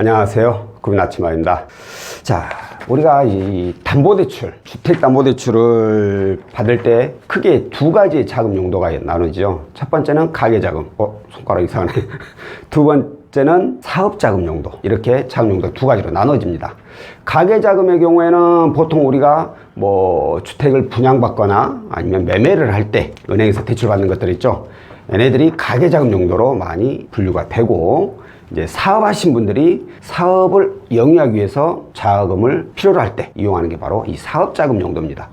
안녕하세요. 구민아침마입니다. 자, 우리가 이 담보대출, 주택담보대출을 받을 때 크게 두 가지의 자금 용도가 나누죠. 첫 번째는 가계자금, 손가락 이상하네. 두 번째는 사업자금 용도. 이렇게 자금 용도 두 가지로 나눠집니다. 가계자금의 경우에는 보통 우리가 뭐 주택을 분양받거나 아니면 매매를 할 때 은행에서 대출받는 것들 있죠. 얘네들이 가계자금 용도로 많이 분류가 되고, 이제 사업하신 분들이 사업을 영위하기 위해서 자금을 필요로 할 때 이용하는 게 바로 이 사업자금 용도입니다.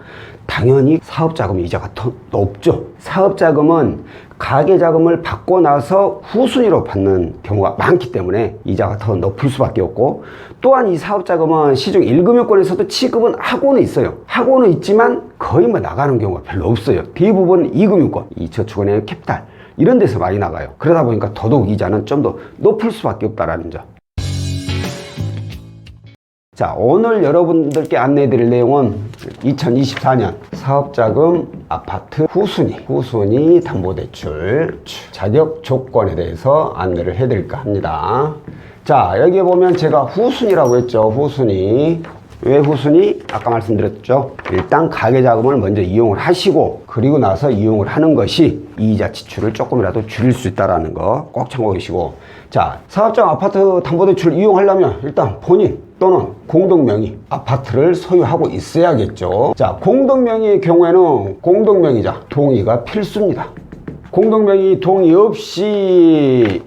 당연히 사업자금 이자가 더 높죠. 사업자금은 가계자금을 받고 나서 후순위로 받는 경우가 많기 때문에 이자가 더 높을 수밖에 없고, 또한 이 사업자금은 시중 1금융권에서도 취급은 하고는 있어요. 하고는 있지만 거의 뭐 나가는 경우가 별로 없어요. 대부분 2금융권, 이 저축은행, 캐피탈 이런 데서 많이 나가요. 그러다 보니까 더더욱 이자는 좀 더 높을 수밖에 없다라는 점. 자, 오늘 여러분들께 안내해 드릴 내용은 2024년 사업자금 아파트 후순위 담보대출 자격 조건에 대해서 안내를 해 드릴까 합니다. 자, 여기에 보면 제가 후순위라고 했죠. 후순위. 왜 후순위? 아까 말씀드렸죠. 일단 가계자금을 먼저 이용을 하시고, 그리고 나서 이용을 하는 것이 이자 지출을 조금이라도 줄일 수 있다는 거 꼭 참고해 주시고, 자, 사업자금 아파트 담보대출 이용하려면 일단 본인 또는 공동명의 아파트를 소유하고 있어야겠죠. 자, 공동명의의 경우에는 공동명의자 동의가 필수입니다. 공동명의 동의 없이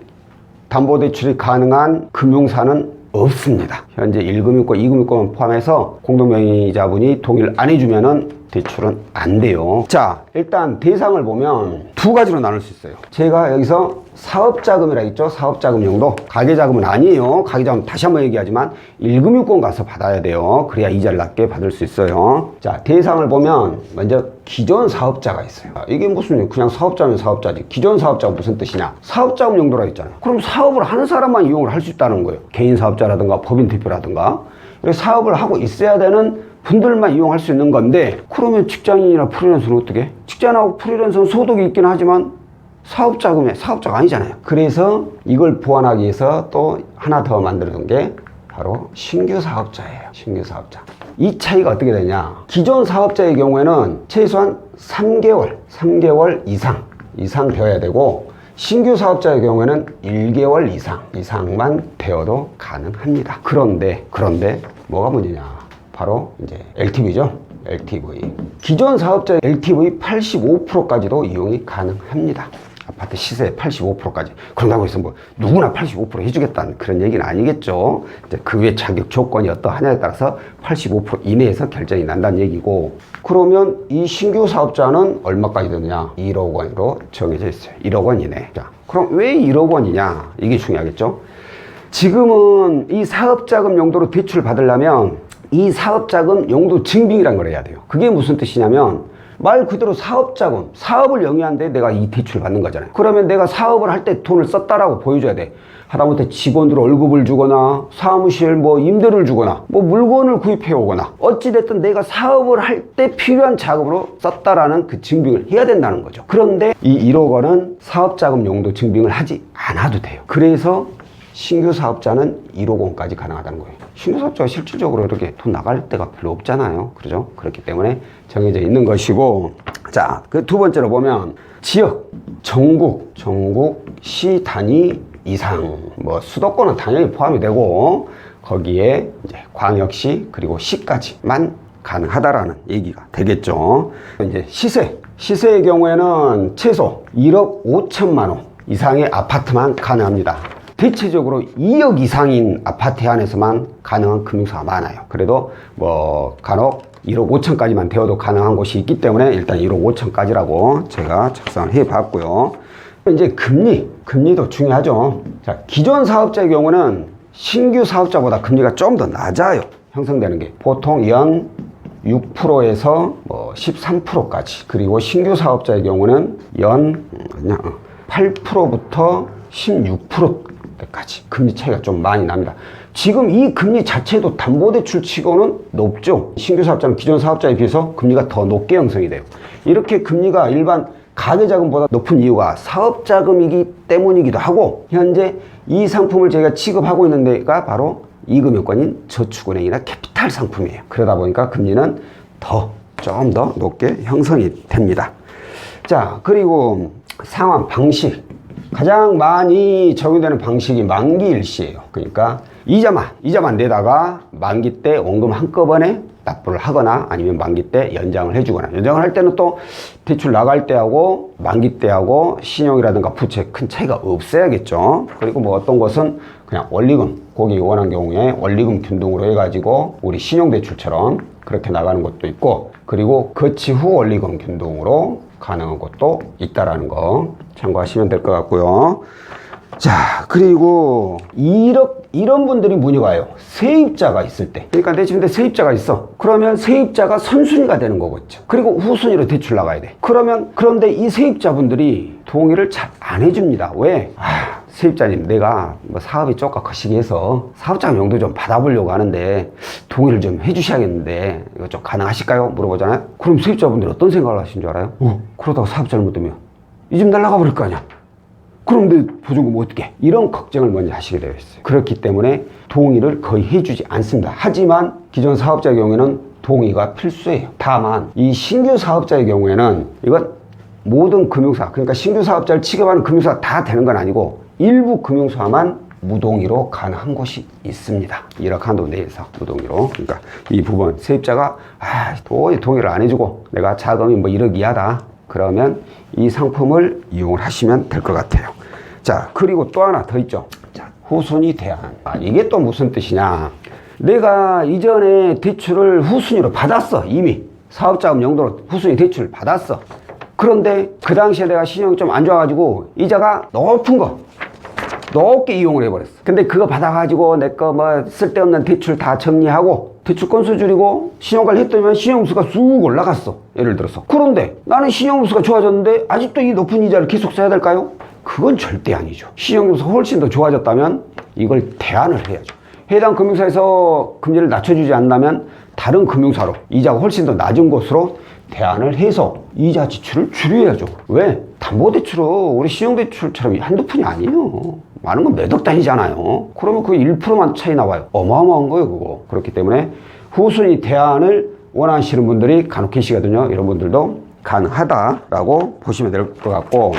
담보대출이 가능한 금융사는 없습니다. 현재 1금융권, 2금융권 포함해서 공동명의자분이 동의를 안 해주면은 대출은 안 돼요. 자, 일단 대상을 보면 두 가지로 나눌 수 있어요. 제가 여기서 사업자금이라 했죠. 사업자금 용도. 가계자금은 아니에요. 가계자금 다시 한번 얘기하지만 1금융권 가서 받아야 돼요. 그래야 이자를 낮게 받을 수 있어요. 자, 대상을 보면 먼저 기존 사업자가 있어요. 이게 무슨, 그냥 사업자면 사업자지. 기존 사업자가 무슨 뜻이냐? 사업자금 용도라 했잖아요. 그럼 사업을 하는 사람만 이용을 할 수 있다는 거예요. 개인 사업자라든가 법인 대표라든가. 사업을 하고 있어야 되는 분들만 이용할 수 있는 건데, 그러면 직장인이나 프리랜서는 어떻게? 직장인하고 프리랜서는 소득이 있긴 하지만 사업자금에 사업자가 아니잖아요. 그래서 이걸 보완하기 위해서 또 하나 더 만들어둔 게 바로 신규 사업자예요. 신규 사업자. 이 차이가 어떻게 되냐? 기존 사업자의 경우에는 최소한 3개월 이상 되어야 되고, 신규 사업자의 경우에는 1개월 이상만 되어도 가능합니다. 그런데 뭐가 문제냐? 바로 이제 LTV죠. LTV. 기존 사업자의 LTV 85%까지도 이용이 가능합니다. 아파트 시세 85%까지. 그런다고 해서 뭐 누구나 85% 해주겠다는 그런 얘기는 아니겠죠. 이제 그 외 자격 조건이 어떠하냐에 따라서 85% 이내에서 결정이 난다는 얘기고, 그러면 이 신규 사업자는 얼마까지 되느냐? 1억 원으로 정해져 있어요. 1억 원 이내. 자, 그럼 왜 1억 원이냐? 이게 중요하겠죠. 지금은 이 사업자금 용도로 대출 받으려면 이 사업자금 용도 증빙이란 걸 해야 돼요. 그게 무슨 뜻이냐면 말 그대로 사업자금, 사업을 영위하는데 내가 이 대출을 받는 거잖아요. 그러면 내가 사업을 할 때 돈을 썼다라고 보여줘야 돼. 하다못해 직원들 월급을 주거나 사무실 뭐 임대를 주거나 뭐 물건을 구입해 오거나 어찌됐든 내가 사업을 할 때 필요한 자금으로 썼다라는 그 증빙을 해야 된다는 거죠. 그런데 이 1억 원은 사업자금 용도 증빙을 하지 않아도 돼요. 그래서 신규 사업자는 1억 원까지 가능하다는 거예요. 신규 사업자가 실질적으로 이렇게 돈 나갈 데가 별로 없잖아요. 그렇죠? 그렇기 때문에 정해져 있는 것이고, 자, 그 두 번째로 보면 지역, 전국 시 단위 이상, 뭐 수도권은 당연히 포함이 되고, 거기에 이제 광역시 그리고 시까지만 가능하다라는 얘기가 되겠죠. 이제 시세의 경우에는 최소 1억 5천만 원 이상의 아파트만 가능합니다. 대체적으로 2억 이상인 아파트 안에서만 가능한 금융사가 많아요. 그래도 뭐 간혹 1억 5천까지만 되어도 가능한 곳이 있기 때문에 일단 1억 5천까지라고 제가 작성을 해봤고요. 이제 금리도 중요하죠. 자, 기존 사업자의 경우는 신규 사업자보다 금리가 좀 더 낮아요. 형성되는 게 보통 연 6%에서 뭐 13%까지. 그리고 신규 사업자의 경우는 연 8%부터 16%까지 금리 차이가 좀 많이 납니다. 지금 이 금리 자체도 담보대출 치고는 높죠. 신규 사업자는 기존 사업자에 비해서 금리가 더 높게 형성이 돼요. 이렇게 금리가 일반 가계자금보다 높은 이유가 사업자금이기 때문이기도 하고, 현재 이 상품을 저희가 취급하고 있는 데가 바로 이금융권인 저축은행이나 캐피탈 상품이에요. 그러다 보니까 금리는 좀 더 높게 형성이 됩니다. 자, 그리고 상환 방식. 가장 많이 적용되는 방식이 만기 일시예요. 그러니까 이자만 내다가 만기 때 원금 한꺼번에 납부를 하거나 아니면 만기 때 연장을 해주거나, 연장을 할 때는 또 대출 나갈 때하고 만기 때하고 신용이라든가 부채 큰 차이가 없어야겠죠. 그리고 뭐 어떤 것은 그냥 원리금, 고객이 원한 경우에 원리금 균등으로 해가지고 우리 신용대출처럼 그렇게 나가는 것도 있고, 그리고 거치 후 원리금 균등으로 가능한 것도 있다라는 거 참고하시면 될 것 같고요. 자, 그리고 이런 분들이 문의가 와요. 세입자가 있을 때. 그러니까 내 집인데 세입자가 있어. 그러면 세입자가 선순위가 되는 거겠죠. 그리고 후순위로 대출 나가야 돼. 그런데 이 세입자분들이 동의를 잘 안 해줍니다. 왜? 세입자님, 내가 뭐 사업이 쪼까 거시기 해서 사업자금 용도 좀 받아보려고 하는데 동의를 좀 해주셔야겠는데 이거 좀 가능하실까요? 물어보잖아요. 그럼 세입자분들이 어떤 생각을 하시는 줄 알아요? 그러다가 사업 잘못되면 이 집 날아가 버릴 거 아니야. 그럼 내 보증금 어떻게? 이런 걱정을 먼저 하시게 되어 있어요. 그렇기 때문에 동의를 거의 해주지 않습니다. 하지만 기존 사업자의 경우에는 동의가 필수예요. 다만 이 신규 사업자의 경우에는 이건 모든 금융사, 그러니까 신규 사업자를 취급하는 금융사가 다 되는 건 아니고 일부 금융사만 무동의로 가능한 곳이 있습니다. 1억 한도 내에서 무동의로. 그러니까 이 부분 세입자가 도저히 동의를 안 해주고 내가 자금이 뭐 1억 이하다, 그러면 이 상품을 이용을 하시면 될 것 같아요. 자, 그리고 또 하나 더 있죠. 자, 후순위 대안. 이게 또 무슨 뜻이냐. 내가 이전에 대출을 후순위로 받았어. 이미 사업자금 용도로 후순위 대출을 받았어. 그런데 그 당시에 내가 신용이 좀 안 좋아가지고 이자가 높게 이용을 해버렸어. 근데 그거 받아가지고 내 거 뭐 쓸데없는 대출 다 정리하고 대출 건수 줄이고 신용관리 했더니 신용수가 쑥 올라갔어. 예를 들어서. 그런데 나는 신용수가 좋아졌는데 아직도 이 높은 이자를 계속 써야 될까요? 그건 절대 아니죠. 신용수가 훨씬 더 좋아졌다면 이걸 대안을 해야죠. 해당 금융사에서 금리를 낮춰주지 않는다면 다른 금융사로 이자가 훨씬 더 낮은 곳으로 대안을 해서 이자 지출을 줄여야죠. 왜? 담보대출은 우리 신용대출처럼 한두 푼이 아니에요. 많은 건 몇 억 단위잖아요. 그러면 그 1%만 차이 나와요. 어마어마한 거예요, 그거. 그렇기 때문에 후순위 대안을 원하시는 분들이 간혹 계시거든요. 이런 분들도 가능하다라고 보시면 될 것 같고,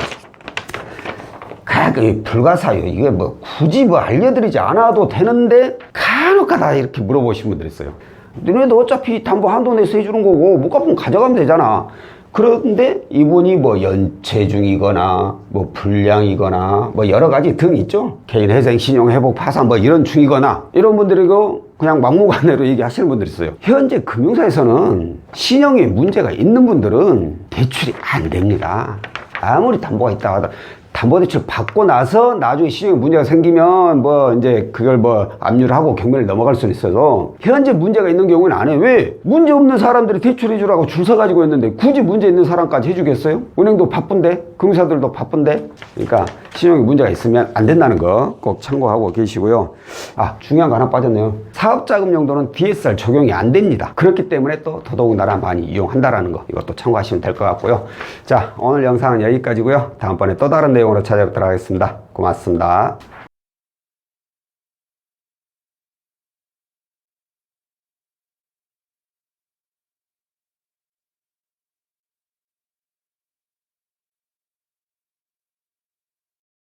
불가사유. 이게 뭐 굳이 뭐 알려드리지 않아도 되는데 간혹가다 이렇게 물어보시는 분들이 있어요. 너네도 어차피 담보 한도 내서 해주는 거고 못 갚으면 가져가면 되잖아. 그런데 이분이 뭐 연체 중이거나 뭐 불량이거나 뭐 여러 가지 등 있죠. 개인회생, 신용회복, 파산 뭐 이런 중이거나 이런 분들이고 그냥 막무가내로 얘기하시는 분들이 있어요. 현재 금융사에서는 신용에 문제가 있는 분들은 대출이 안 됩니다. 아무리 담보가 있다고 하더라도 담보대출 받고 나서 나중에 신용에 문제가 생기면 뭐 이제 그걸 뭐 압류를 하고 경매를 넘어갈 수는 있어서 현재 문제가 있는 경우는 안 해요. 왜? 문제 없는 사람들이 대출해 주라고 줄 서가지고 있는데 굳이 문제 있는 사람까지 해주겠어요? 은행도 바쁜데 금융사들도 바쁜데. 그러니까 신용에 문제가 있으면 안 된다는 거 꼭 참고하고 계시고요. 중요한 거 하나 빠졌네요. 사업자금 용도는 DSR 적용이 안 됩니다. 그렇기 때문에 또 더더군다나 많이 이용한다라는 거, 이것도 참고하시면 될 것 같고요. 자, 오늘 영상은 여기까지고요. 다음번에 또 다른 내용으로 찾아뵙도록 하겠습니다. 고맙습니다.